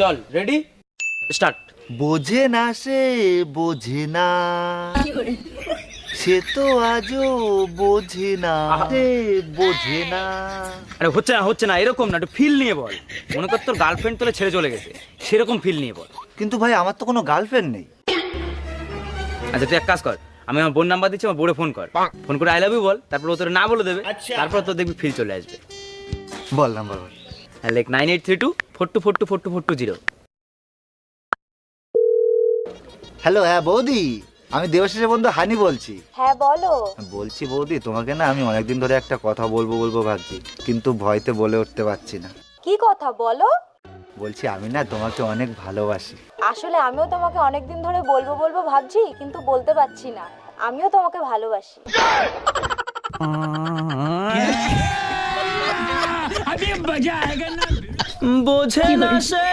চল ready start. বোঝে না সে বোঝে না, সে তো আজও বোঝে না, সে বোঝে না। আরে হচ্ছে না এরকম না, একটু ফিল নিয়ে বল। মনে কর তোর গার্লফ্রেন্ড তোলে ছেড়ে চলে গেছে, সেরকম ফিল নিয়ে বল। কিন্তু ভাই আমার তো কোনো গার্লফ্রেন্ড নেই। আচ্ছা তুই এক কাজ কর, আমি আমার বোন নাম্বার দিচ্ছি, আমার বোরে ফোন কর, ফোন করে আই লাভ ইউ বল, তারপর ও তোর না বলে দেবে, তারপর তোর দেখবি ফিল চলে আসবে। বল নাম্বার বল। লাইক 983242424220। হ্যালো, হ্যাঁ বৌদি, আমি দেবশেষের বন্ধু হানি বলছি। হ্যাঁ বলো। বলছি বৌদি, তোমাকে না আমি অনেকদিন ধরে একটা কথা বলবো ভাবছি, কিন্তু ভয়তে বলে উঠতে পারছি না। কি কথা বলো? বলছি আমি না তোমাকে অনেক ভালোবাসি। আসলে আমিও তোমাকে অনেকদিন ধরে বলবো ভাবছি, কিন্তু বলতে পারছি না। আমিও তোমাকে ভালোবাসি। বোঝে না সে